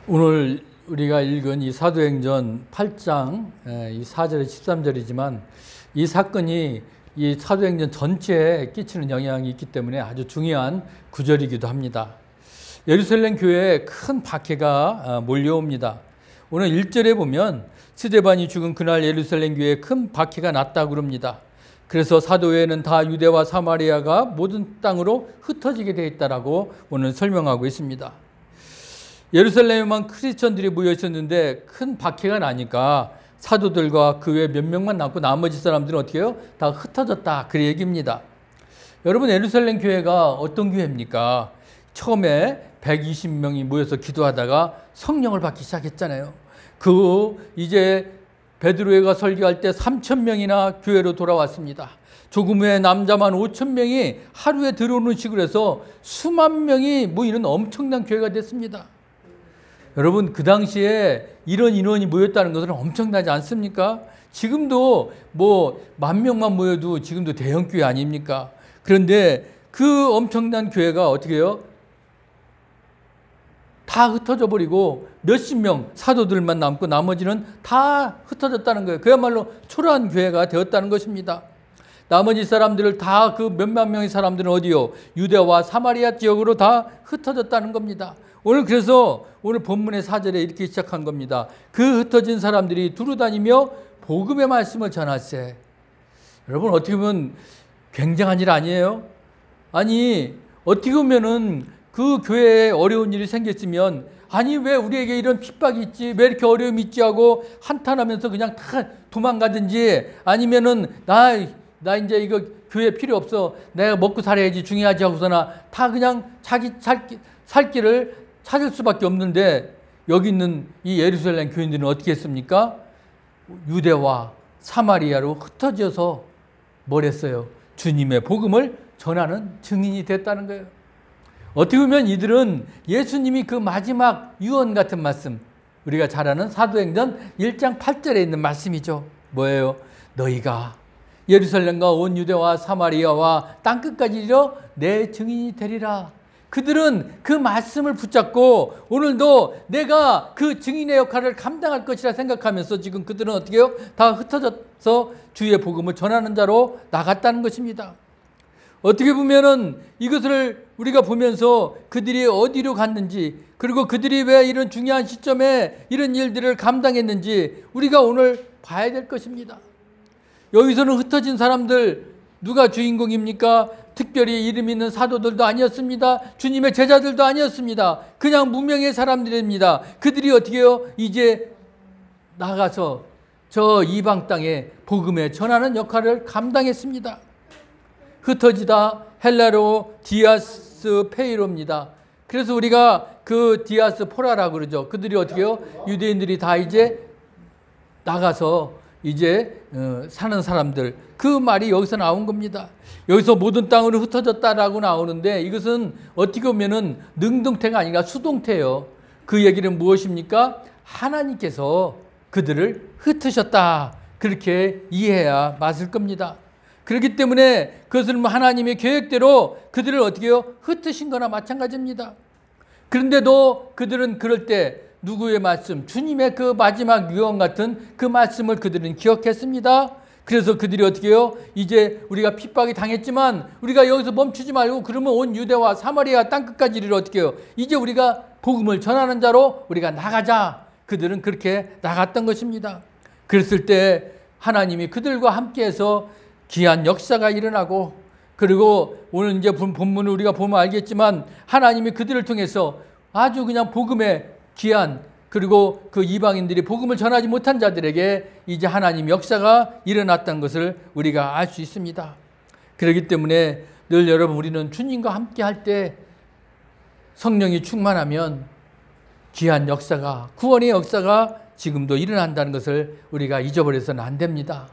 오늘 우리가 읽은 이 사도행전 8장 이 4절에 13절이지만 이 사건이 이 사도행전 전체에 끼치는 영향이 있기 때문에 아주 중요한 구절이기도 합니다. 예루살렘 교회에 큰 박해가 몰려옵니다. 오늘 1절에 보면 스데반이 죽은 그날 예루살렘 교회에 큰 박해가 났다고 그럽니다. 그래서 사도회는 다 유대와 사마리아가 모든 땅으로 흩어지게 되어 있다라고 오늘 설명하고 있습니다. 예루살렘에만 크리스천들이 모여 있었는데 큰 박해가 나니까 사도들과 그 외 몇 명만 남고 나머지 사람들은 어떻게 해요? 다 흩어졌다. 그 얘기입니다. 여러분, 예루살렘 교회가 어떤 교회입니까? 처음에 120명이 모여서 기도하다가 성령을 받기 시작했잖아요. 이제 베드로가 설교할 때 3,000명이나 교회로 돌아왔습니다. 조금 후에 남자만 5,000명이 하루에 들어오는 식으로 해서 수만 명이 모이는 엄청난 교회가 됐습니다. 여러분, 그 당시에 이런 인원이 모였다는 것은 엄청나지 않습니까? 지금도 10,000명만 모여도 지금도 대형 교회 아닙니까? 그런데 그 엄청난 교회가 어떻게 해요? 다 흩어져 버리고 몇십 명 사도들만 남고 나머지는 다 흩어졌다는 거예요. 그야말로 초라한 교회가 되었다는 것입니다. 나머지 사람들을 다 그 몇만 명의 사람들은 어디요? 유대와 사마리아 지역으로 다 흩어졌다는 겁니다. 그래서 오늘 본문의 4절에 이렇게 시작한 겁니다. 그 흩어진 사람들이 두루다니며 복음의 말씀을 전하세. 여러분, 어떻게 보면 굉장한 일 아니에요? 아니, 어떻게 보면은 그 교회에 어려운 일이 생겼으면 아니 왜 우리에게 이런 핍박이 있지, 왜 이렇게 어려움이 있지 하고 한탄하면서 그냥 다 도망가든지, 아니면은 나 이제 이거 교회 필요 없어, 내가 먹고 살아야지 중요하지 하고서나 다 그냥 자기 살 길을 찾을 수밖에 없는데, 여기 있는 이 예루살렘 교인들은 어떻게 했습니까? 유대와 사마리아로 흩어져서 뭘 했어요? 주님의 복음을 전하는 증인이 됐다는 거예요. 어떻게 보면 이들은 예수님이 그 마지막 유언 같은 말씀, 우리가 잘 아는 사도행전 1장 8절에 있는 말씀이죠. 뭐예요? 너희가 예루살렘과 온 유대와 사마리아와 땅끝까지 이르러 내 증인이 되리라. 그들은 그 말씀을 붙잡고 오늘도 내가 그 증인의 역할을 감당할 것이라 생각하면서 지금 그들은 어떻게 해요? 다 흩어져서 주의 복음을 전하는 자로 나갔다는 것입니다. 어떻게 보면은 이것을 우리가 보면서 그들이 어디로 갔는지, 그리고 그들이 왜 이런 중요한 시점에 이런 일들을 감당했는지 우리가 오늘 봐야 될 것입니다. 여기서는 흩어진 사람들 누가 주인공입니까? 특별히 이름 있는 사도들도 아니었습니다. 주님의 제자들도 아니었습니다. 그냥 무명의 사람들입니다. 그들이 어떻게 해요? 이제 나가서 저 이방 땅에 복음의 전하는 역할을 감당했습니다. 흩어지다 헬라로 디아스 페이로입니다. 그래서 우리가 그 디아스 포라라고 그러죠. 그들이 어떻게 해요? 유대인들이 다 이제 나가서 이제 사는 사람들, 그 말이 여기서 나온 겁니다. 여기서 모든 땅으로 흩어졌다라고 나오는데 이것은 어떻게 보면은 능동태가 아니라 수동태예요. 그 얘기는 무엇입니까? 하나님께서 그들을 흩으셨다, 그렇게 이해해야 맞을 겁니다. 그렇기 때문에 그것은 하나님의 계획대로 그들을 어떻게 해요? 흩으신 거나 마찬가지입니다. 그런데도 그들은 그럴 때 누구의 말씀? 주님의 그 마지막 유언 같은 그 말씀을 그들은 기억했습니다. 그래서 그들이 어떻게 해요? 이제 우리가 핍박이 당했지만 우리가 여기서 멈추지 말고 그러면 온 유대와 사마리아 땅끝까지 이르러 어떻게 해요? 이제 우리가 복음을 전하는 자로 우리가 나가자. 그들은 그렇게 나갔던 것입니다. 그랬을 때 하나님이 그들과 함께해서 귀한 역사가 일어나고, 그리고 오늘 이제 본문을 우리가 보면 알겠지만 하나님이 그들을 통해서 아주 그냥 복음의 귀한, 그리고 그 이방인들이 복음을 전하지 못한 자들에게 이제 하나님 역사가 일어났다는 것을 우리가 알 수 있습니다. 그렇기 때문에 늘 여러분, 우리는 주님과 함께 할 때 성령이 충만하면 귀한 역사가, 구원의 역사가 지금도 일어난다는 것을 우리가 잊어버려서는 안 됩니다.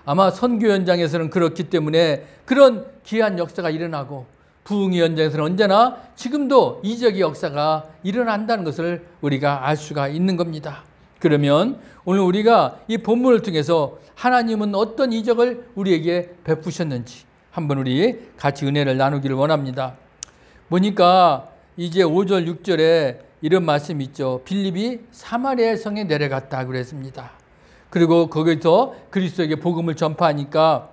아마 선교 현장에서는 그렇기 때문에 그런 귀한 역사가 일어나고, 부흥의 현장에서는 언제나 지금도 이적의 역사가 일어난다는 것을 우리가 알 수가 있는 겁니다. 그러면 오늘 우리가 이 본문을 통해서 하나님은 어떤 이적을 우리에게 베푸셨는지 한번 우리 같이 은혜를 나누기를 원합니다. 보니까 이제 5절 6절에 이런 말씀이 있죠. 빌립이 사마리아 성에 내려갔다 그랬습니다. 그리고 거기서 그리스도에게 복음을 전파하니까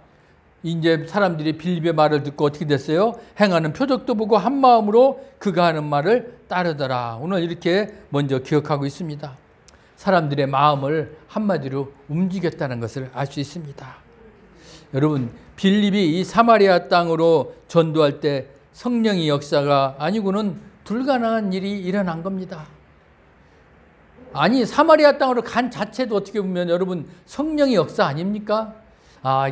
이제 사람들이 빌립의 말을 듣고 어떻게 됐어요? 행하는 표적도 보고 한 마음으로 그가 하는 말을 따르더라. 오늘 이렇게 먼저 기억하고 있습니다. 사람들의 마음을 한마디로 움직였다는 것을 알 수 있습니다. 여러분, 빌립이 이 사마리아 땅으로 전도할 때 성령의 역사가 아니고는 불가능한 일이 일어난 겁니다. 아니, 사마리아 땅으로 간 자체도 어떻게 보면 여러분 성령의 역사 아닙니까?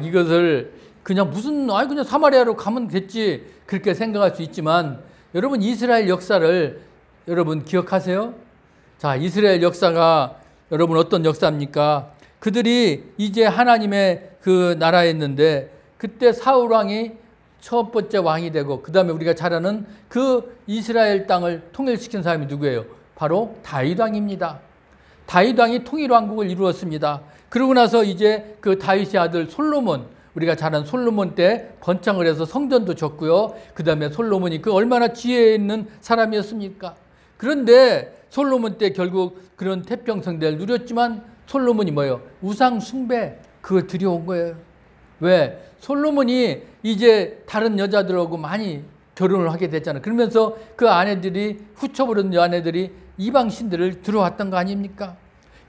이것을 그냥 그냥 사마리아로 가면 됐지 그렇게 생각할 수 있지만 여러분 이스라엘 역사를 여러분 기억하세요? 자, 이스라엘 역사가 여러분 어떤 역사입니까? 그들이 이제 하나님의 그 나라였는데 그때 사울 왕이 첫 번째 왕이 되고 그 다음에 우리가 잘 아는 그 이스라엘 땅을 통일시킨 사람이 누구예요? 바로 다윗 왕입니다. 다윗 왕이 통일 왕국을 이루었습니다. 그러고 나서 이제 그 다윗의 아들 솔로몬, 우리가 잘 아는 솔로몬 때 번창을 해서 성전도 졌고요. 그 다음에 솔로몬이 그 얼마나 지혜 있는 사람이었습니까? 그런데 솔로몬 때 결국 그런 태평성대를 누렸지만 솔로몬이 뭐예요? 우상 숭배 그걸 들여온 거예요. 왜? 솔로몬이 이제 다른 여자들하고 많이 결혼을 하게 됐잖아요. 그러면서 그 아내들이 후처부른 아내들이 이방 신들을 들어왔던 거 아닙니까?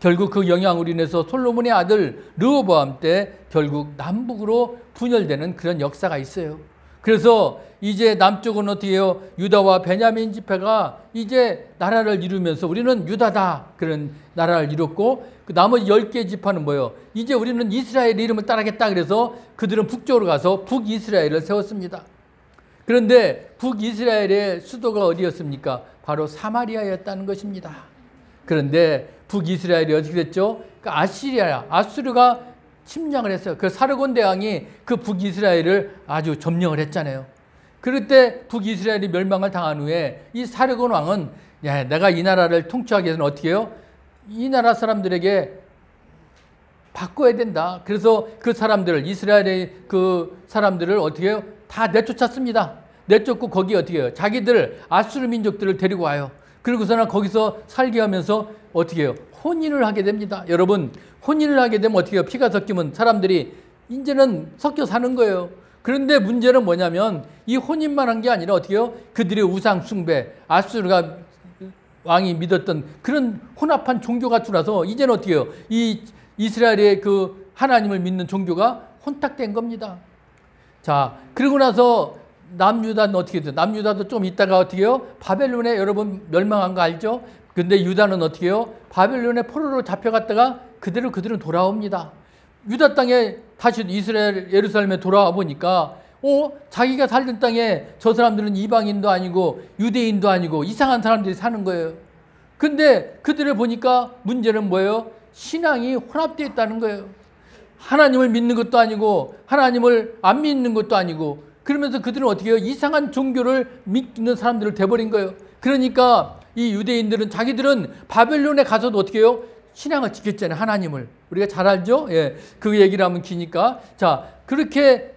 결국 그 영향으로 인해서 솔로몬의 아들 르호보암 때 결국 남북으로 분열되는 그런 역사가 있어요. 그래서 이제 남쪽은 어떻게 해요? 유다와 베냐민 지파가 이제 나라를 이루면서 우리는 유다다 그런 나라를 이뤘고 그 나머지 10개 지파는 뭐예요? 이제 우리는 이스라엘 이름을 따르겠다 그래서 그들은 북쪽으로 가서 북이스라엘을 세웠습니다. 그런데 북이스라엘의 수도가 어디였습니까? 바로 사마리아였다는 것입니다. 그런데 북이스라엘이 어떻게 됐죠? 아수르가 침략을 했어요. 그 사르곤 대왕이 그 북이스라엘을 아주 점령을 했잖아요. 그럴 때 북이스라엘이 멸망을 당한 후에 이 사르곤 왕은 내가 이 나라를 통치하기 위해서는 어떻게 해요? 이 나라 사람들에게 바꿔야 된다. 그래서 그 사람들을 이스라엘의 그 사람들을 어떻게 해요? 다 내쫓았습니다. 내쫓고 거기 어떻게 해요? 자기들 아수르 민족들을 데리고 와요. 그리고서는 거기서 살게 하면서 어떻게 해요? 혼인을 하게 됩니다. 여러분, 혼인을 하게 되면 어떻게 해요? 피가 섞이면 사람들이 이제는 섞여 사는 거예요. 그런데 문제는 뭐냐면 이 혼인만 한 게 아니라 어떻게 해요? 그들의 우상 숭배, 아수르가 왕이 믿었던 그런 혼합한 종교가 들어와서 이제는 어떻게 해요? 이 이스라엘의 그 하나님을 믿는 종교가 혼탁된 겁니다. 자, 그러고 나서 남유다는 어떻게 돼요? 남유다도 좀 있다가 어떻게 해요? 바벨론에 여러분 멸망한 거 알죠? 근데 유다는 어떻게 해요? 바벨론에 포로로 잡혀갔다가 그들은 돌아옵니다. 유다 땅에 다시 이스라엘 예루살렘에 돌아와 보니까 자기가 살던 땅에 저 사람들은 이방인도 아니고 유대인도 아니고 이상한 사람들이 사는 거예요. 근데 그들을 보니까 문제는 뭐예요? 신앙이 혼합되어 있다는 거예요. 하나님을 믿는 것도 아니고 하나님을 안 믿는 것도 아니고 그러면서 그들은 어떻게 해요? 이상한 종교를 믿는 사람들을 돼버린 거예요. 그러니까 이 유대인들은 자기들은 바벨론에 가서도 어떻게 해요? 신앙을 지켰잖아요. 하나님을. 우리가 잘 알죠? 예. 그 얘기를 하면 기니까. 자, 그렇게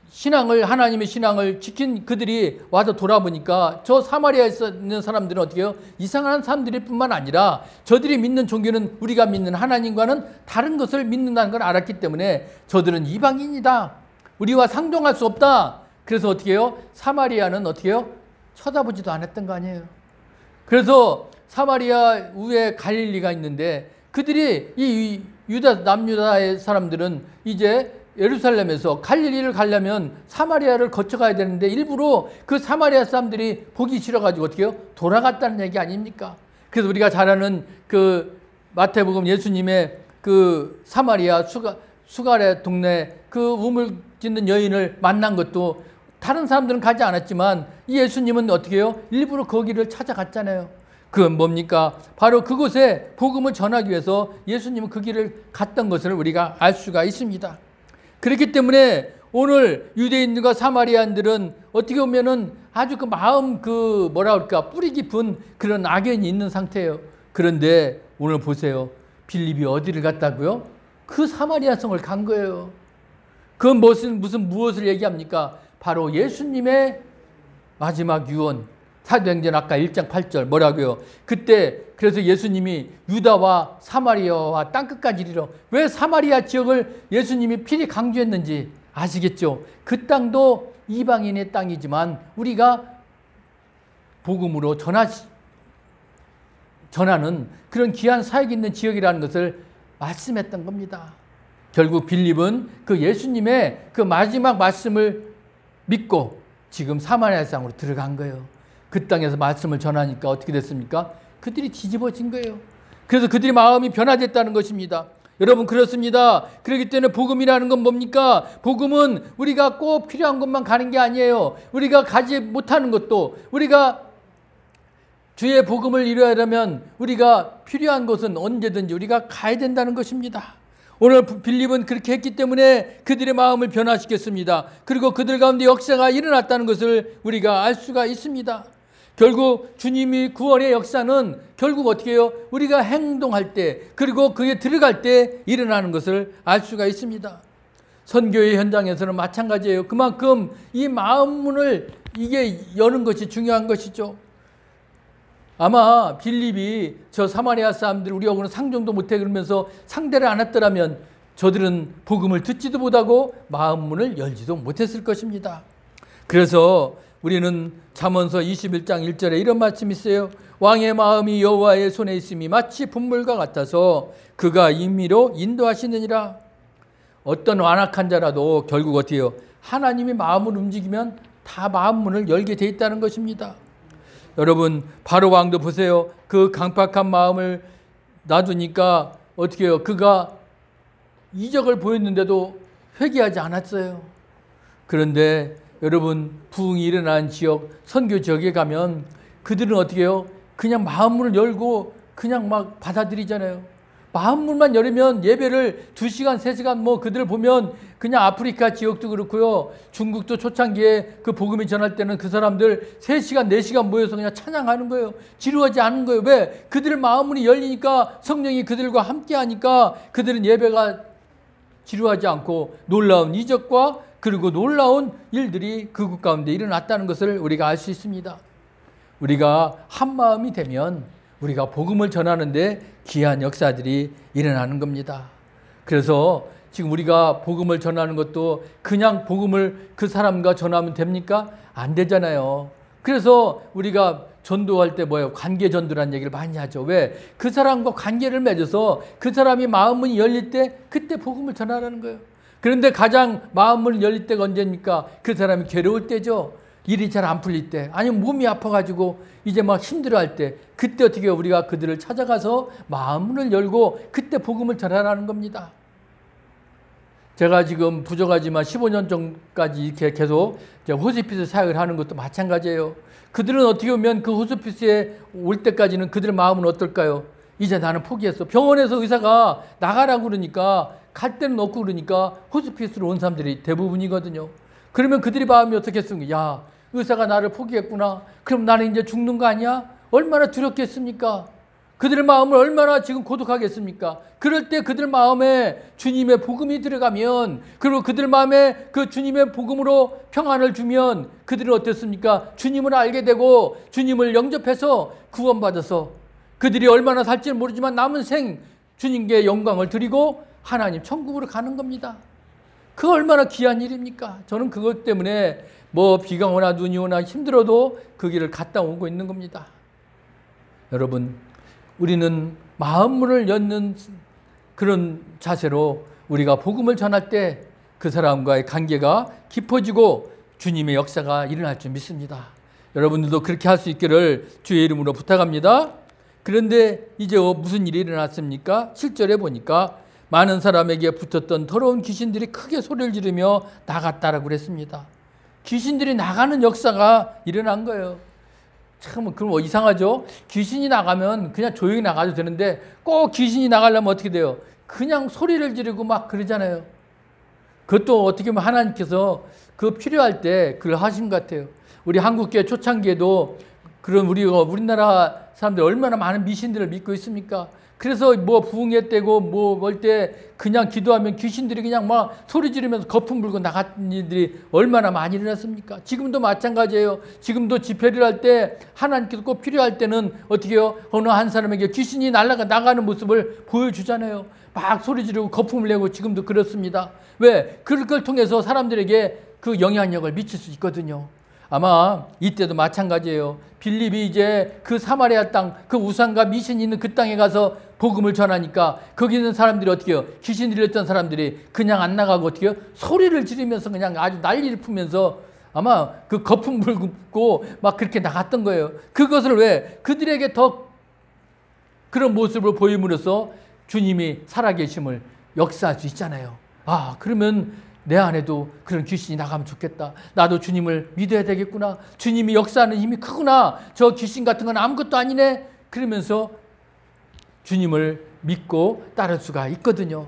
하나님의 신앙을 지킨 그들이 와서 돌아보니까 저 사마리아에 있는 사람들은 어떻게 해요? 이상한 사람들일 뿐만 아니라 저들이 믿는 종교는 우리가 믿는 하나님과는 다른 것을 믿는다는 걸 알았기 때문에 저들은 이방인이다. 우리와 상종할 수 없다. 그래서 어떻게 해요? 사마리아는 어떻게 해요? 쳐다보지도 않았던 거 아니에요. 그래서 사마리아 위에 갈릴리가 있는데 그들이 이 남유다의 사람들은 이제 예루살렘에서 갈릴리를 가려면 사마리아를 거쳐가야 되는데 일부러 그 사마리아 사람들이 보기 싫어가지고 어떻게 해요? 돌아갔다는 얘기 아닙니까? 그래서 우리가 잘 아는 그 마태복음 예수님의 그 사마리아 수가랴 동네 그 우물 짓는 여인을 만난 것도 다른 사람들은 가지 않았지만 이 예수님은 어떻게 해요? 일부러 거기를 찾아갔잖아요. 그건 뭡니까? 바로 그곳에 복음을 전하기 위해서 예수님은 그 길을 갔던 것을 우리가 알 수가 있습니다. 그렇기 때문에 오늘 유대인들과 사마리아인들은 어떻게 보면은 아주 그 마음 뿌리 깊은 그런 악연이 있는 상태예요. 그런데 오늘 보세요. 빌립이 어디를 갔다고요? 그 사마리아 성을 간 거예요. 그건 무엇을 얘기합니까? 바로 예수님의 마지막 유언, 사도행전 아까 1장 8절 뭐라고요? 그때 그래서 예수님이 유다와 사마리아와 땅끝까지 이르러, 왜 사마리아 지역을 예수님이 필히 강조했는지 아시겠죠? 그 땅도 이방인의 땅이지만 우리가 복음으로 전하는 그런 귀한 사역이 있는 지역이라는 것을 말씀했던 겁니다. 결국 빌립은 그 예수님의 그 마지막 말씀을 믿고 지금 사마리아 땅으로 들어간 거예요. 그 땅에서 말씀을 전하니까 어떻게 됐습니까? 그들이 뒤집어진 거예요. 그래서 그들의 마음이 변화됐다는 것입니다. 여러분, 그렇습니다. 그렇기 때문에 복음이라는 건 뭡니까? 복음은 우리가 꼭 필요한 것만 가는 게 아니에요. 우리가 가지 못하는 것도, 우리가 주의 복음을 이루려면 우리가 필요한 것은 언제든지 우리가 가야 된다는 것입니다. 오늘 빌립은 그렇게 했기 때문에 그들의 마음을 변화시켰습니다. 그리고 그들 가운데 역사가 일어났다는 것을 우리가 알 수가 있습니다. 결국 주님이 구원의 역사는 결국 어떻게 해요? 우리가 행동할 때, 그리고 그에 들어갈 때 일어나는 것을 알 수가 있습니다. 선교의 현장에서는 마찬가지예요. 그만큼 이 마음문을 이게 여는 것이 중요한 것이죠. 아마 빌립이 저 사마리아 사람들 우리하고는 상종도 못해 그러면서 상대를 안 했더라면 저들은 복음을 듣지도 못하고 마음문을 열지도 못했을 것입니다. 그래서 우리는 잠언서 21장 1절에 이런 말씀이 있어요. 왕의 마음이 여호와의 손에 있음이 마치 분물과 같아서 그가 임의로 인도하시느니라. 어떤 완악한 자라도 결국 어떻게 해요? 하나님이 마음을 움직이면 다 마음문을 열게 돼 있다는 것입니다. 여러분, 바로 왕도 보세요. 그 강팍한 마음을 놔두니까 어떻게 해요? 그가 이적을 보였는데도 회개하지 않았어요. 그런데 여러분, 부흥이 일어난 지역, 선교 지역에 가면 그들은 어떻게 해요? 그냥 마음문을 열고 그냥 막 받아들이잖아요. 마음문만 열으면 예배를 2시간, 3시간 뭐 그들을 보면 그냥 아프리카 지역도 그렇고요. 중국도 초창기에 그 복음이 전할 때는 그 사람들 3시간, 4시간 모여서 그냥 찬양하는 거예요. 지루하지 않은 거예요. 왜? 그들 마음문이 열리니까 성령이 그들과 함께 하니까 그들은 예배가 지루하지 않고 놀라운 이적과 그리고 놀라운 일들이 그곳 가운데 일어났다는 것을 우리가 알 수 있습니다. 우리가 한 마음이 되면 우리가 복음을 전하는데 귀한 역사들이 일어나는 겁니다. 그래서 지금 우리가 복음을 전하는 것도 그냥 복음을 그 사람과 전하면 됩니까? 안 되잖아요. 그래서 우리가 전도할 때 뭐예요? 관계 전도라는 얘기를 많이 하죠. 왜? 그 사람과 관계를 맺어서 그 사람이 마음문이 열릴 때 그때 복음을 전하라는 거예요. 그런데 가장 마음문이 열릴 때가 언제입니까? 그 사람이 괴로울 때죠. 일이 잘 안 풀릴 때, 아니면 몸이 아파가지고 이제 막 힘들어할 때, 그때 어떻게 해요? 우리가 그들을 찾아가서 마음문을 열고 그때 복음을 전하라는 겁니다. 제가 지금 부족하지만 15년 전까지 이렇게 계속 호스피스 사역을 하는 것도 마찬가지예요. 그들은 어떻게 보면 그 호스피스에 올 때까지는 그들 마음은 어떨까요? 이제 나는 포기했어. 병원에서 의사가 나가라고 그러니까, 갈 데는 없고 그러니까 호스피스로 온 사람들이 대부분이거든요. 그러면 그들이 마음이 어떻겠습니까? 야, 의사가 나를 포기했구나. 그럼 나는 이제 죽는 거 아니야? 얼마나 두렵겠습니까? 그들의 마음을 얼마나 지금 고독하겠습니까? 그럴 때 그들 마음에 주님의 복음이 들어가면, 그리고 그들 마음에 그 주님의 복음으로 평안을 주면 그들은 어땠습니까? 주님을 알게 되고 주님을 영접해서 구원받아서 그들이 얼마나 살지는 모르지만 남은 생 주님께 영광을 드리고 하나님 천국으로 가는 겁니다. 그 얼마나 귀한 일입니까? 저는 그것 때문에 뭐 비가 오나 눈이 오나 힘들어도 그 길을 갔다 오고 있는 겁니다. 여러분, 우리는 마음문을 여는 그런 자세로 우리가 복음을 전할 때 그 사람과의 관계가 깊어지고 주님의 역사가 일어날 줄 믿습니다. 여러분들도 그렇게 할 수 있기를 주의 이름으로 부탁합니다. 그런데 이제 무슨 일이 일어났습니까? 7절에 보니까 많은 사람에게 붙었던 더러운 귀신들이 크게 소리를 지르며 나갔다라고 그랬습니다. 귀신들이 나가는 역사가 일어난 거예요. 참, 그럼 이상하죠? 귀신이 나가면 그냥 조용히 나가도 되는데 꼭 귀신이 나가려면 어떻게 돼요? 그냥 소리를 지르고 막 그러잖아요. 그것도 어떻게 보면 하나님께서 그 필요할 때 그걸 하신 것 같아요. 우리 한국교회 초창기에도 그럼 우리나라 사람들이 얼마나 많은 미신들을 믿고 있습니까? 그래서 뭐 부흥회 때고 뭐 뭘 때 그냥 기도하면 귀신들이 그냥 막 소리 지르면서 거품 불고 나간 일들이 얼마나 많이 일어났습니까? 지금도 마찬가지예요. 지금도 집회를 할 때 하나님께서 꼭 필요할 때는 어떻게 해요? 어느 한 사람에게 귀신이 나가는 모습을 보여주잖아요. 막 소리 지르고 거품을 내고 지금도 그렇습니다. 왜? 그걸 통해서 사람들에게 그 영향력을 미칠 수 있거든요. 아마 이때도 마찬가지예요. 빌립이 이제 그 사마리아 땅, 그 우상과 미신이 있는 그 땅에 가서 복음을 전하니까 거기 있는 사람들이 어떻게 해요? 귀신 들렸던 사람들이 그냥 안 나가고 어떻게 해요? 소리를 지르면서 그냥 아주 난리를 풀면서 아마 그 거품 불고 막 그렇게 나갔던 거예요. 그것을 왜? 그들에게 더 그런 모습을 보임으로써 주님이 살아계심을 역사할 수 있잖아요. 아, 그러면 내 안에도 그런 귀신이 나가면 좋겠다. 나도 주님을 믿어야 되겠구나. 주님이 역사하는 힘이 크구나. 저 귀신 같은 건 아무것도 아니네. 그러면서 주님을 믿고 따를 수가 있거든요.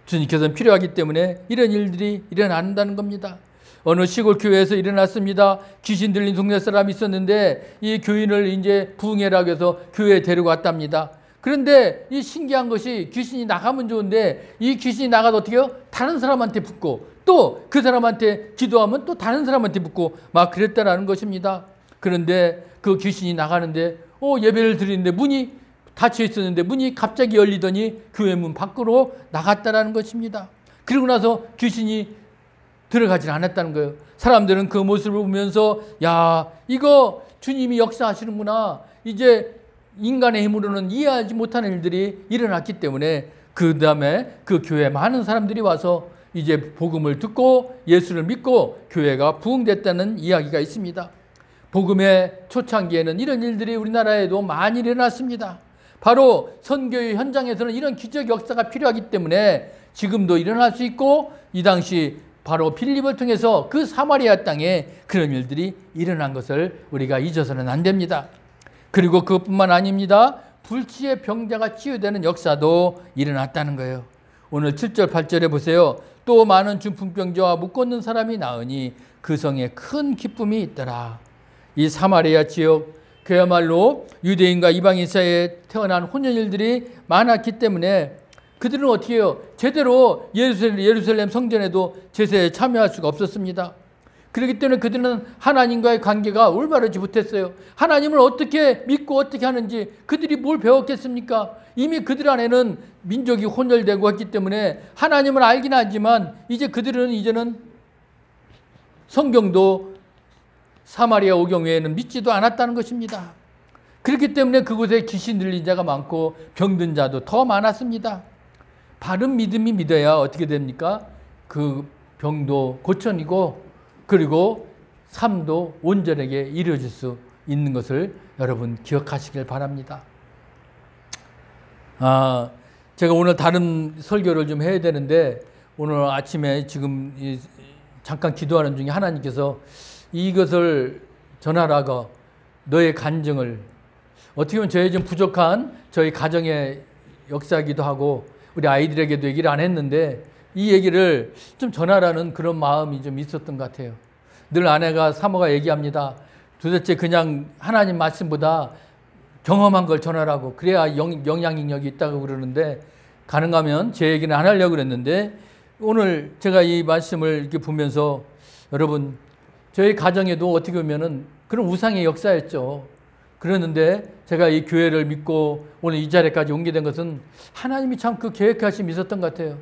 주님께서는 필요하기 때문에 이런 일들이 일어난다는 겁니다. 어느 시골 교회에서 일어났습니다. 귀신 들린 동네 사람이 있었는데 이 교인을 이제 부흥회라고 해서 교회에 데려갔답니다. 그런데 이 신기한 것이 귀신이 나가면 좋은데 이 귀신이 나가도 어떻게 해요? 다른 사람한테 붙고 또 그 사람한테 기도하면 또 다른 사람한테 붙고 막 그랬다라는 것입니다. 그런데 그 귀신이 나가는데 예배를 드리는데 문이 닫혀 있었는데 문이 갑자기 열리더니 교회 문 밖으로 나갔다라는 것입니다. 그리고 나서 귀신이 들어가질 않았다는 거예요. 사람들은 그 모습을 보면서 야, 이거 주님이 역사하시는구나. 이제 인간의 힘으로는 이해하지 못하는 일들이 일어났기 때문에 그 다음에 그 교회에 많은 사람들이 와서 이제 복음을 듣고 예수를 믿고 교회가 부흥됐다는 이야기가 있습니다. 복음의 초창기에는 이런 일들이 우리나라에도 많이 일어났습니다. 바로 선교의 현장에서는 이런 기적 역사가 필요하기 때문에 지금도 일어날 수 있고 이 당시 바로 빌립을 통해서 그 사마리아 땅에 그런 일들이 일어난 것을 우리가 잊어서는 안 됩니다. 그리고 그것뿐만 아닙니다. 불치의 병자가 치유되는 역사도 일어났다는 거예요. 오늘 7절 8절에 보세요. 또 많은 중풍병자와 묶었는 사람이 나으니 그 성에 큰 기쁨이 있더라. 이 사마리아 지역 그야말로 유대인과 이방인 사이에 태어난 혼연일들이 많았기 때문에 그들은 어떻게 해요? 제대로 예루살렘 성전에도 제사에 참여할 수가 없었습니다. 그렇기 때문에 그들은 하나님과의 관계가 올바르지 못했어요. 하나님을 어떻게 믿고 어떻게 하는지 그들이 뭘 배웠겠습니까? 이미 그들 안에는 민족이 혼혈되고 했기 때문에 하나님을 알긴 하지만 이제는 성경도 사마리아 오경 외에는 믿지도 않았다는 것입니다. 그렇기 때문에 그곳에 귀신 들린 자가 많고 병든 자도 더 많았습니다. 바른 믿음이 믿어야 어떻게 됩니까? 그 병도 고쳐지고 그리고 삶도 온전하게 이루어질 수 있는 것을 여러분 기억하시길 바랍니다. 제가 오늘 다른 설교를 좀 해야 되는데 오늘 아침에 지금 잠깐 기도하는 중에 하나님께서 이것을 전하라고 너의 간증을 어떻게 보면 저희 좀 부족한 저희 가정의 역사이기도 하고 우리 아이들에게도 얘기를 안 했는데 이 얘기를 좀 전하라는 그런 마음이 좀 있었던 것 같아요. 늘 아내가 사모가 얘기합니다. 도대체 그냥 하나님 말씀보다 경험한 걸 전하라고 그래야 영향력이 있다고 그러는데 가능하면 제 얘기는 안 하려고 그랬는데 오늘 제가 이 말씀을 이렇게 보면서 여러분 저희 가정에도 어떻게 보면은 그런 우상의 역사였죠. 그랬는데 제가 이 교회를 믿고 오늘 이 자리까지 오게 된 것은 하나님이 참 그 계획하심이 있었던 것 같아요.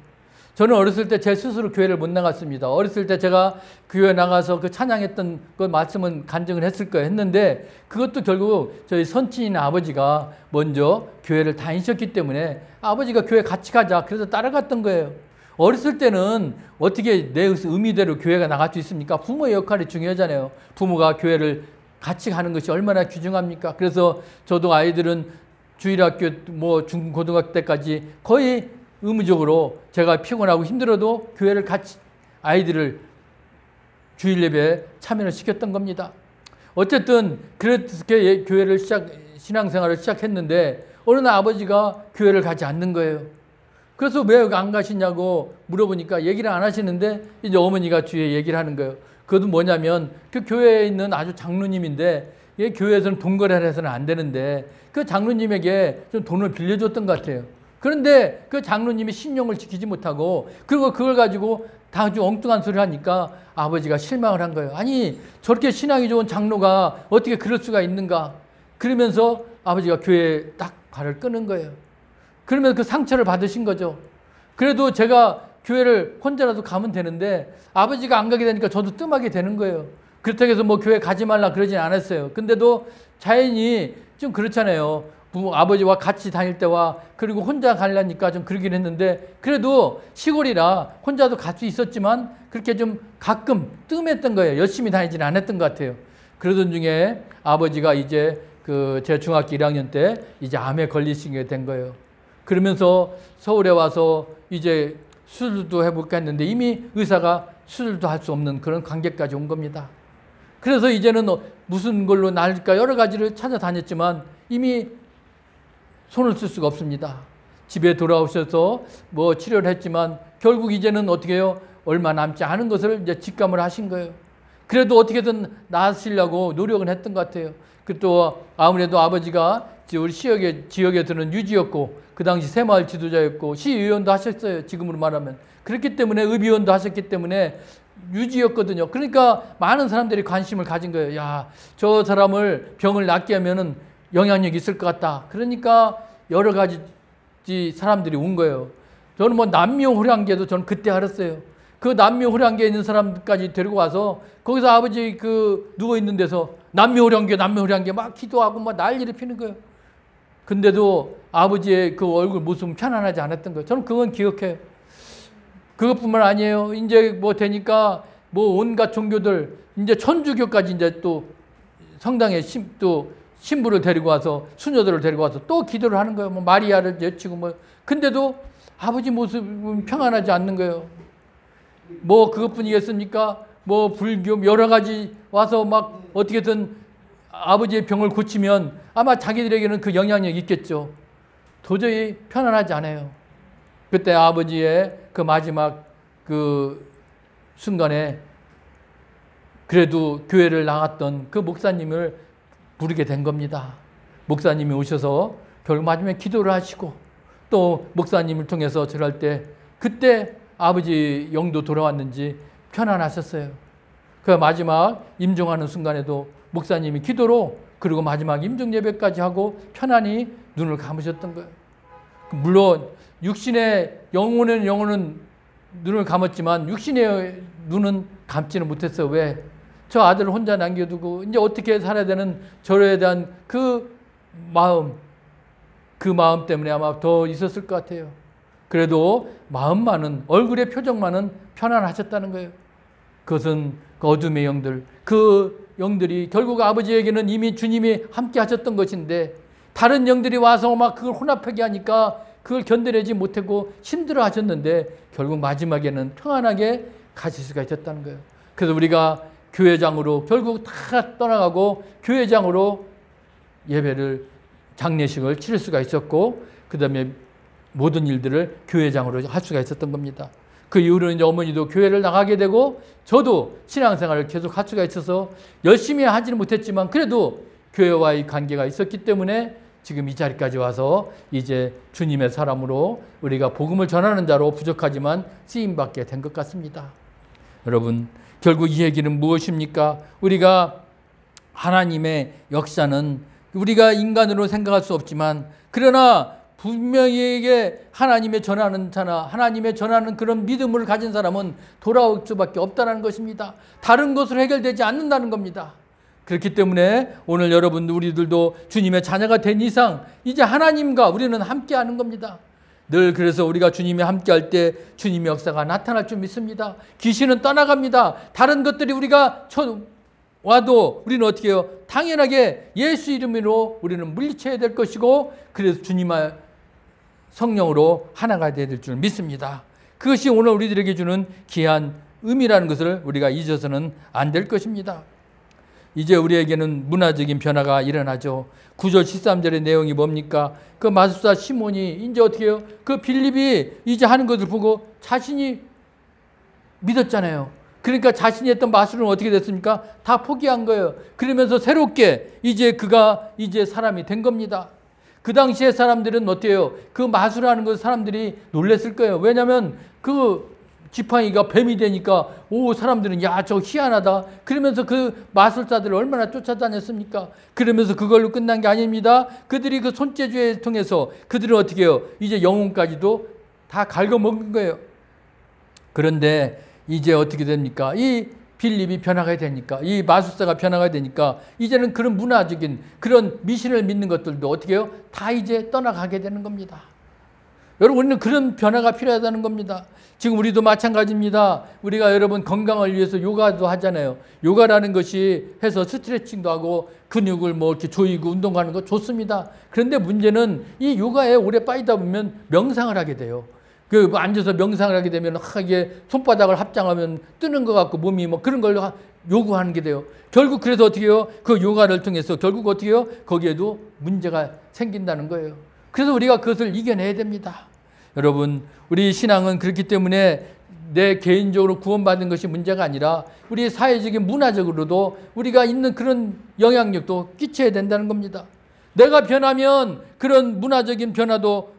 저는 어렸을 때 제 스스로 교회를 못 나갔습니다. 어렸을 때 제가 교회 나가서 그 찬양했던 그 말씀은 간증을 했을 거예요. 했는데 그것도 결국 저희 선친인 아버지가 먼저 교회를 다니셨기 때문에 아버지가 교회 같이 가자. 그래서 따라갔던 거예요. 어렸을 때는 어떻게 내 의미대로 교회가 나갈 수 있습니까? 부모의 역할이 중요하잖아요. 부모가 교회를 같이 가는 것이 얼마나 귀중합니까? 그래서 저도 아이들은 주일학교 중고등학교 때까지 거의 의무적으로 제가 피곤하고 힘들어도 교회를 같이 아이들을 주일 예배에 참여를 시켰던 겁니다. 어쨌든 그렇게 교회를 신앙생활을 시작했는데 어느 날 아버지가 교회를 가지 않는 거예요. 그래서 왜 안 가시냐고 물어보니까 얘기를 안 하시는데 이제 어머니가 주위에 얘기를 하는 거예요. 그것도 뭐냐면 그 교회에 있는 아주 장로님인데 교회에서는 돈 거래를 해서는 안 되는데 그 장로님에게 좀 돈을 빌려줬던 것 같아요. 그런데 그 장로님이 신용을 지키지 못하고 그리고 그걸 가지고 다 아주 엉뚱한 소리를 하니까 아버지가 실망을 한 거예요. 아니 저렇게 신앙이 좋은 장로가 어떻게 그럴 수가 있는가. 그러면서 아버지가 교회에 딱 발을 끄는 거예요. 그러면서 그 상처를 받으신 거죠. 그래도 제가 교회를 혼자라도 가면 되는데 아버지가 안 가게 되니까 저도 뜸하게 되는 거예요. 그렇다고 해서 뭐 교회 가지 말라 그러진 않았어요. 근데도 자연히 좀 그렇잖아요. 아버지와 같이 다닐 때와 그리고 혼자 가려니까 좀 그러긴 했는데 그래도 시골이라 혼자도 갈 수 있었지만 그렇게 좀 가끔 뜸했던 거예요. 열심히 다니지는 않았던 것 같아요. 그러던 중에 아버지가 이제 제 중학교 1학년 때 이제 암에 걸리시게 된 거예요. 그러면서 서울에 와서 이제 수술도 해볼까 했는데 이미 의사가 수술도 할 수 없는 그런 관계까지 온 겁니다. 그래서 이제는 무슨 걸로 나을까 여러 가지를 찾아다녔지만 이미 손을 쓸 수가 없습니다. 집에 돌아오셔서 뭐 치료를 했지만 결국 이제는 어떻게 해요? 얼마 남지 않은 것을 이제 직감을 하신 거예요. 그래도 어떻게든 나으시려고 노력은 했던 것 같아요. 또 아무래도 아버지가 우리 지역에 드는 유지였고 그 당시 새마을 지도자였고 시의원도 하셨어요. 지금으로 말하면. 그렇기 때문에 의비원도 하셨기 때문에 유지였거든요. 그러니까 많은 사람들이 관심을 가진 거예요. 야, 저 사람을 병을 낫게 하면은 영향력이 있을 것 같다. 그러니까 여러 가지 사람들이 온 거예요. 저는 뭐 남묘호랑계도 저는 그때 알았어요. 그 남묘호랑계에 있는 사람들까지 데리고 와서 거기서 아버지 누워 있는 데서 남묘호랑계 막 기도하고 막 난리를 피는 거예요. 근데도 아버지의 그 얼굴 모습은 편안하지 않았던 거예요. 저는 그건 기억해요. 그것뿐만 아니에요. 이제 뭐 되니까 뭐 온갖 종교들 이제 천주교까지 이제 또 성당에 또 신부를 데리고 와서 수녀들을 데리고 와서 또 기도를 하는 거예요. 뭐 마리아를 여치고 뭐 근데도 아버지 모습은 평안하지 않는 거예요. 뭐 그것뿐이겠습니까? 뭐 불교 여러 가지 와서 막 어떻게든 아버지의 병을 고치면 아마 자기들에게는 그 영향력이 있겠죠. 도저히 편안하지 않아요. 그때 아버지의 그 마지막 그 순간에 그래도 교회를 나갔던 그 목사님을 부르게 된 겁니다. 목사님이 오셔서 결국 마지막에 기도를 하시고 또 목사님을 통해서 절할 때 그때 아버지 영도 돌아왔는지 편안하셨어요. 그 마지막 임종하는 순간에도 목사님이 기도로 그리고 마지막 임종 예배까지 하고 편안히 눈을 감으셨던 거예요. 물론 육신의 영혼은 눈을 감았지만 육신의 눈은 감지는 못했어요. 왜? 저 아들을 혼자 남겨두고 이제 어떻게 살아야 되는 저에 대한 그 마음 때문에 아마 더 있었을 것 같아요. 그래도 마음만은 얼굴의 표정만은 편안하셨다는 거예요. 그것은 그 어둠의 영들, 그 영들이 결국 아버지에게는 이미 주님이 함께 하셨던 것인데 다른 영들이 와서 막 그걸 혼합하게 하니까 그걸 견뎌내지 못하고 힘들어 하셨는데 결국 마지막에는 평안하게 가실 수가 있었다는 거예요. 그래서 우리가 교회장으로 결국 다 떠나가고 교회장으로 장례식을 치를 수가 있었고 그 다음에 모든 일들을 교회장으로 할 수가 있었던 겁니다. 그 이후로는 이제 어머니도 교회를 나가게 되고 저도 신앙생활을 계속 할 수가 있어서 열심히 하지는 못했지만 그래도 교회와의 관계가 있었기 때문에 지금 이 자리까지 와서 이제 주님의 사람으로 우리가 복음을 전하는 자로 부족하지만 쓰임받게 된 것 같습니다. 여러분 결국 이 얘기는 무엇입니까? 우리가 하나님의 역사는 우리가 인간으로 생각할 수 없지만 그러나 분명히 하나님의 전하는 자나 하나님의 전하는 그런 믿음을 가진 사람은 돌아올 수밖에 없다는 것입니다. 다른 것으로 해결되지 않는다는 겁니다. 그렇기 때문에 오늘 여러분 우리들도 주님의 자녀가 된 이상 이제 하나님과 우리는 함께하는 겁니다. 늘 그래서 우리가 주님이 함께할 때 주님의 역사가 나타날 줄 믿습니다. 귀신은 떠나갑니다. 다른 것들이 우리가 와도 우리는 어떻게 해요? 당연하게 예수 이름으로 우리는 물리쳐야 될 것이고 그래서 주님의 성령으로 하나가 되어야 될 줄 믿습니다. 그것이 오늘 우리들에게 주는 귀한 의미라는 것을 우리가 잊어서는 안 될 것입니다. 이제 우리에게는 문화적인 변화가 일어나죠. 9절 13절의 내용이 뭡니까? 그 마술사 시몬이 이제 어떻게 해요? 그 빌립이 이제 하는 것을 보고 자신이 믿었잖아요. 그러니까 자신이 했던 마술은 어떻게 됐습니까? 다 포기한 거예요. 그러면서 새롭게 이제 그가 이제 사람이 된 겁니다. 그 당시에 사람들은 어때요? 그 마술하는 거 사람들이 놀랬을 거예요. 왜냐하면 그 지팡이가 뱀이 되니까 사람들은 야, 저 희한하다. 그러면서 그 마술사들을 얼마나 쫓아다녔습니까? 그러면서 그걸로 끝난 게 아닙니다. 그들이 그 손재주에 통해서 그들은 어떻게 해요? 이제 영혼까지도 다 갉아먹는 거예요. 그런데 이제 어떻게 됩니까? 이 빌립이 변화가 되니까, 이 마술사가 변화가 되니까 이제는 그런 문화적인 그런 미신을 믿는 것들도 어떻게 해요? 다 이제 떠나가게 되는 겁니다. 여러분, 우리는 그런 변화가 필요하다는 겁니다. 지금 우리도 마찬가지입니다. 우리가 여러분 건강을 위해서 요가도 하잖아요. 요가라는 것이 해서 스트레칭도 하고 근육을 뭐 이렇게 조이고 운동하는 거 좋습니다. 그런데 문제는 이 요가에 오래 빠지다 보면 명상을 하게 돼요. 그 앉아서 명상을 하게 되면 이게 손바닥을 합장하면 뜨는 것 같고 몸이 뭐 그런 걸 요구하는 게 돼요. 결국 그래서 어떻게 해요? 그 요가를 통해서 결국 어떻게 해요? 거기에도 문제가 생긴다는 거예요. 그래서 우리가 그것을 이겨내야 됩니다. 여러분, 우리 신앙은 그렇기 때문에 내 개인적으로 구원받은 것이 문제가 아니라 우리 사회적인 문화적으로도 우리가 있는 그런 영향력도 끼쳐야 된다는 겁니다. 내가 변하면 그런 문화적인 변화도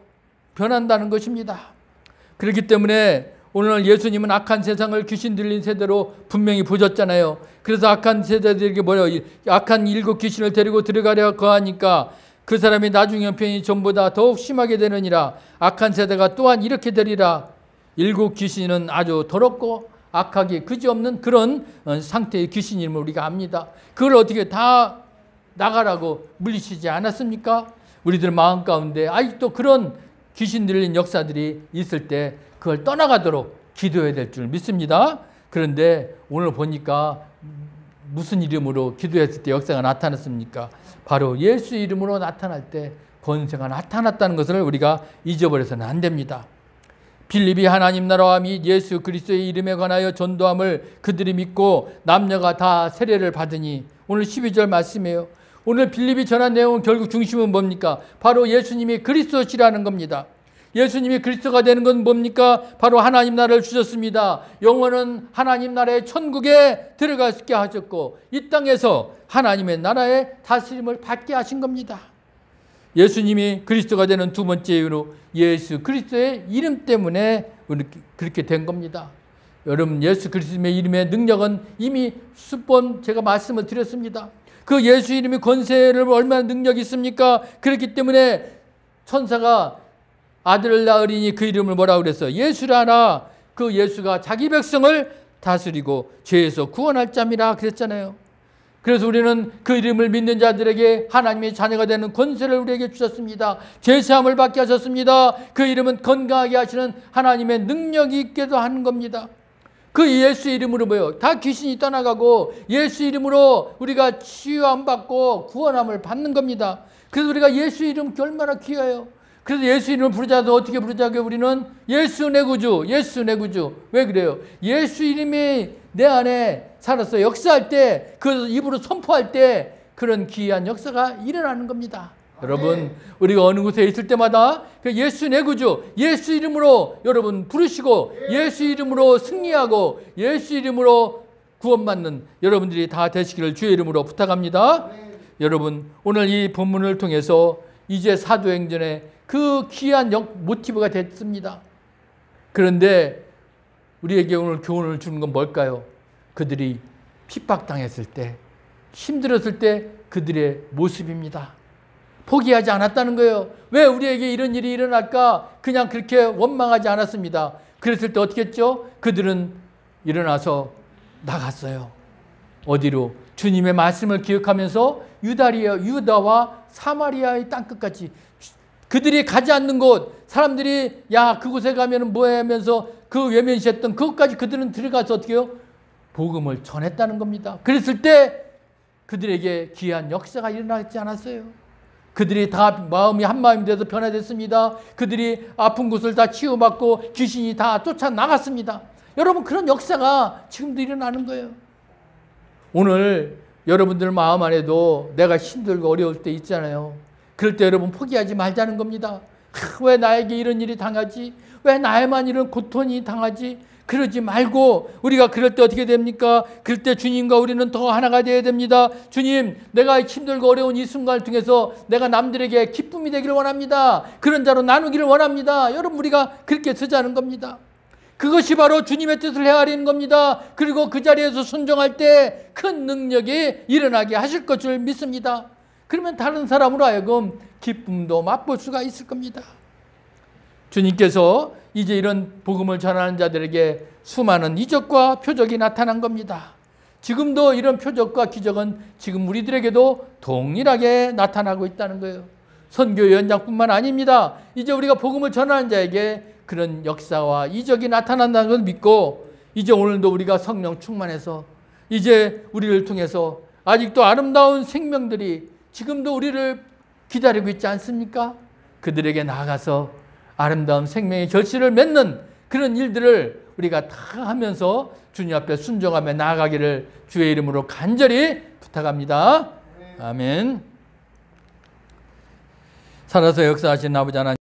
변한다는 것입니다. 그렇기 때문에 오늘 예수님은 악한 세상을 귀신 들린 세대로 분명히 보셨잖아요. 그래서 악한 세대들에게 악한 7 귀신을 데리고 들어가려 거하니까 그 사람이 나중 형편이 전보다 더욱 심하게 되느니라. 악한 세대가 또한 이렇게 되리라. 7 귀신은 아주 더럽고 악하게 그지없는 그런 상태의 귀신임을 우리가 압니다. 그걸 어떻게 다 나가라고 물리치지 않았습니까? 우리들 마음 가운데 아직도 그런 귀신 들린 역사들이 있을 때 그걸 떠나가도록 기도해야 될 줄 믿습니다. 그런데 오늘 보니까 무슨 이름으로 기도했을 때 역사가 나타났습니까? 바로 예수 이름으로 나타날 때 권세가 나타났다는 것을 우리가 잊어버려서는 안 됩니다. 빌립이 하나님 나라와 및 예수 그리스도의 이름에 관하여 전도함을 그들이 믿고 남녀가 다 세례를 받으니, 오늘 12절 말씀이에요. 오늘 빌립이 전한 내용은 결국 중심은 뭡니까? 바로 예수님이 그리스도시라는 겁니다. 예수님이 그리스도가 되는 건 뭡니까? 바로 하나님 나라를 주셨습니다. 영혼은 하나님 나라의 천국에 들어갈 수 있게 하셨고 이 땅에서 하나님의 나라의 다스림을 받게 하신 겁니다. 예수님이 그리스도가 되는 두 번째 이유로 예수 그리스도의 이름 때문에 그렇게 된 겁니다. 여러분, 예수 그리스도의 이름의 능력은 이미 수번 제가 말씀을 드렸습니다. 그 예수 이름의 권세를 얼마나 능력이 있습니까? 그렇기 때문에 천사가 아들을 낳으리니 그 이름을 뭐라고 그랬어요? 예수라나. 그 예수가 자기 백성을 다스리고 죄에서 구원할 자미라 그랬잖아요. 그래서 우리는 그 이름을 믿는 자들에게 하나님의 자녀가 되는 권세를 우리에게 주셨습니다. 죄사함을 받게 하셨습니다. 그 이름은 건강하게 하시는 하나님의 능력이 있게도 하는 겁니다. 그 예수 이름으로 뭐예요? 다 귀신이 떠나가고 예수 이름으로 우리가 치유함 받고 구원함을 받는 겁니다. 그래서 우리가 예수 이름 얼마나 귀해요. 그래서 예수 이름을 부르자도 어떻게 부르자고요? 우리는 예수 내 구주, 예수 내 구주. 왜 그래요? 예수 이름이 내 안에 살아서 역사할 때, 그 입으로 선포할 때 그런 기이한 역사가 일어나는 겁니다. 여러분, 우리가 어느 곳에 있을 때마다 그 예수 내 구주, 예수 이름으로 여러분 부르시고 예수 이름으로 승리하고 예수 이름으로 구원받는 여러분들이 다 되시기를 주의 이름으로 부탁합니다. 여러분, 오늘 이 본문을 통해서 이제 사도행전의 그 귀한 모티브가 됐습니다. 그런데 우리에게 오늘 교훈을 주는 건 뭘까요? 그들이 핍박당했을 때, 힘들었을 때 그들의 모습입니다. 포기하지 않았다는 거예요. 왜 우리에게 이런 일이 일어날까? 그냥 그렇게 원망하지 않았습니다. 그랬을 때 어떻게 했죠? 그들은 일어나서 나갔어요. 어디로? 주님의 말씀을 기억하면서 유다와 사마리아의 땅끝까지, 그들이 가지 않는 곳, 사람들이 야 그곳에 가면 뭐해 하면서 그 외면시했던 그것까지 그들은 들어가서 어떻게 해요? 복음을 전했다는 겁니다. 그랬을 때 그들에게 귀한 역사가 일어나지 않았어요. 그들이 다 마음이 한 마음이 돼서 변화됐습니다. 그들이 아픈 곳을 다 치유받고 귀신이 다 쫓아나갔습니다. 여러분, 그런 역사가 지금도 일어나는 거예요. 오늘 여러분들 마음 안에도 내가 힘들고 어려울 때 있잖아요. 그럴 때 여러분 포기하지 말자는 겁니다. 왜 나에게 이런 일이 당하지? 왜 나에만 이런 고통이 당하지? 그러지 말고 우리가 그럴 때 어떻게 됩니까? 그럴 때 주님과 우리는 더 하나가 되어야 됩니다. 주님, 내가 힘들고 어려운 이 순간을 통해서 내가 남들에게 기쁨이 되기를 원합니다. 그런 자로 나누기를 원합니다. 여러분, 우리가 그렇게 쓰자는 겁니다. 그것이 바로 주님의 뜻을 헤아리는 겁니다. 그리고 그 자리에서 순종할 때 큰 능력이 일어나게 하실 것을 믿습니다. 그러면 다른 사람으로 하여금 기쁨도 맛볼 수가 있을 겁니다. 주님께서 이제 이런 복음을 전하는 자들에게 수많은 이적과 표적이 나타난 겁니다. 지금도 이런 표적과 기적은 지금 우리들에게도 동일하게 나타나고 있다는 거예요. 선교 연장뿐만 아닙니다. 이제 우리가 복음을 전하는 자에게 그런 역사와 이적이 나타난다는 걸 믿고, 이제 오늘도 우리가 성령 충만해서 이제 우리를 통해서 아직도 아름다운 생명들이 지금도 우리를 기다리고 있지 않습니까? 그들에게 나아가서 아름다운 생명의 결실을 맺는 그런 일들을 우리가 다 하면서 주님 앞에 순종하며 나아가기를 주의 이름으로 간절히 부탁합니다. 아멘. 살아서 역사하신 아버지 하나님,